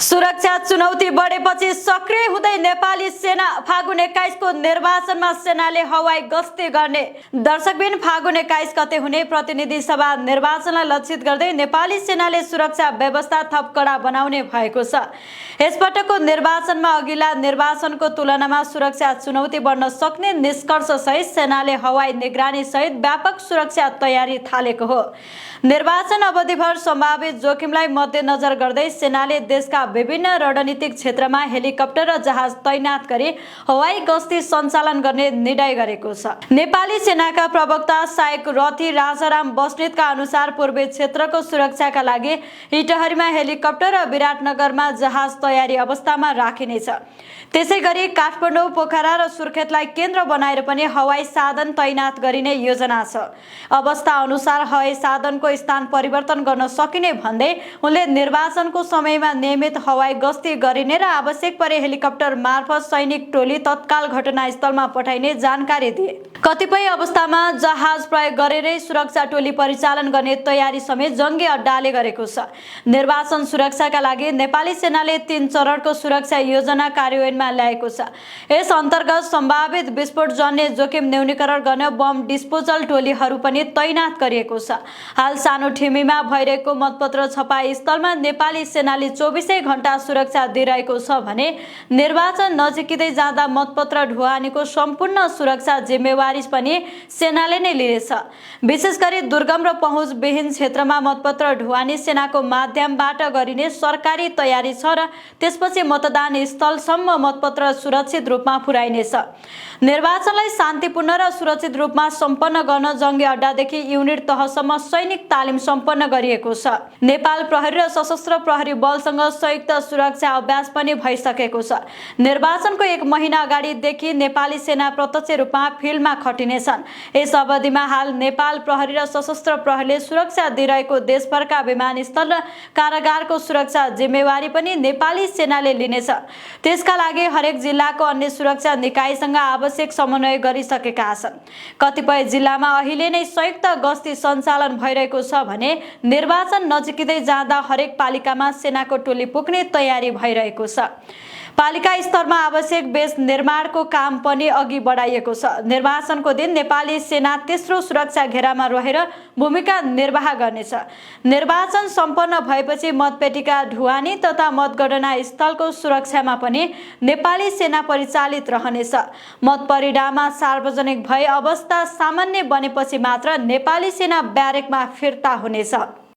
सुरक्षा चुनौती बढेपछि सक्रिय हुँदै नेपाली सेना फागुन 21 को निर्वाचनमा सेनाले हवाई गस्ती गर्ने। दर्शकबिन फागुन 21 गते हुने प्रतिनिधि सभा निर्वाचनलाई लक्षित गर्दै नेपाली सेनाले सुरक्षा व्यवस्था थप कडा बनाउने भएको छ। यसपटकको निर्वाचनमा अघिल्ला निर्वाचनको तुलनामा सुरक्षा चुनौती बढ्न सक्ने निष्कर्ष सहित सेनाले हवाई निगरानी सहित व्यापक सुरक्षा तयारी थालेको हो। निर्वाचन अवधिभर सम्भावित जोखिमलाई मध्यनजर गर्दै सेनाले देशका विभिन्न रणनीतिक क्षेत्रमा हेलिकप्टर र जहाज तैनात गरी हवाई गस्ती सञ्चालन गर्ने निर्णय गरेको छ। नेपाली सेनाका प्रवक्ता सहायक रथी राजाराम बस्नेतका अनुसार पूर्वी क्षेत्रको सुरक्षाका लागि इटहरीमा हेलिकप्टर र विराटनगरमा जहाज तयारी अवस्थामा राखिनेछ। त्यसैगरी काठमाडौँ, पोखरा र सुर्खेतलाई केन्द्र बनाएर पनि हवाई साधन तैनात गरिने योजना छ। अवस्था अनुसार हवाई साधनको स्थान परिवर्तन गर्न सकिने भन्दै उनले निर्वाचनको समयमा नियमित हवाई गस्ती गरिने र आवश्यक परे हेलिकप्टर मार्फत सैनिक टोली तत्काल घटनास्थलमा पठाइने जानकारी दिए। कतिपय अवस्थामा जहाज प्रयोग गरेरै सुरक्षा टोली परिचालन गर्ने तयारी समेत जङ्गी अड्डाले गरेको छ। निर्वाचन सुरक्षाका लागि नेपाली सेनाले 3 चरणको सुरक्षा योजना कार्यान्वयनमा ल्याएको छ। यस अन्तर्गत सम्भावित विस्फोट जन्य जोखिम न्यूनीकरण गर्न बम डिस्पोजल टोलीहरू पनि तैनात गरिएको छ। हाल सानो ठिमीमा भइरहेको मतपत्र छपाई स्थलमा नेपाली सेनाले 24 घण्टा सुरक्षा दिइरहेको छ भने निर्वाचन नजिकै जाँदा मतपत्र ढुवानीको सम्पूर्ण सुरक्षा जिम्मेवारी पनि सेनाले नै लिनेछ। विशेष गरी दुर्गम र पहुँचविहीन क्षेत्रमा मतपत्र ढुवानी सेनाको माध्यमबाट गरिने सरकारी तयारी छ र त्यसपछि मतदान स्थलसम्म मतपत्र सुरक्षित रूपमा पुर्याइनेछ। निर्वाचनलाई शान्तिपूर्ण र सुरक्षित रूपमा सम्पन्न गर्न जङ्गी अड्डादेखि युनिट तहसम्म सैनिक तालिम सम्पन्न गरिएको छ। नेपाल प्रहरी र सशस्त्र प्रहरी बलसँग संयुक्त सुरक्षा अभ्यास पनि भइसकेको छ। निर्वाचनको 1 महिना अगाडिदेखि नेपाली सेना प्रत्यक्ष रूपमा फिल्डमा खटिनेछन्। यस अवधिमा हाल नेपाल प्रहरी र सशस्त्र प्रहरीले सुरक्षा दिइरहेको देशभरका विमानस्थल र कारागारको सुरक्षा जिम्मेवारी पनि नेपाली सेनाले लिनेछ। त्यसका लागि हरेक जिल्लाको अन्य सुरक्षा निकायसँग आवश्यक समन्वय गरिसकेका छन्। कतिपय जिल्लामा अहिले नै संयुक्त गस्ती सञ्चालन भइरहेको छ भने निर्वाचन नजिकै जाँदा हरेक पालिकामा सेनाको टोली पुग्ने तयारी भइरहेको छ। पालिका स्तरमा आवश्यक बेस निर्माणको काम पनि अघि बढाइएको छ। निर्वाचनको दिन नेपाली सेना तेस्रो सुरक्षा घेरामा रहेर भूमिका निर्वाह गर्नेछ। निर्वाचन सम्पन्न भएपछि मतपेटिका ढुवानी तथा मतगणना स्थलको सुरक्षामा पनि नेपाली सेना परिचालित रहनेछ। मत परिणाममा सार्वजनिक भए अवस्था सामान्य बनेपछि मात्र नेपाली सेना ब्यारेकमा फिर्ता हुनेछ।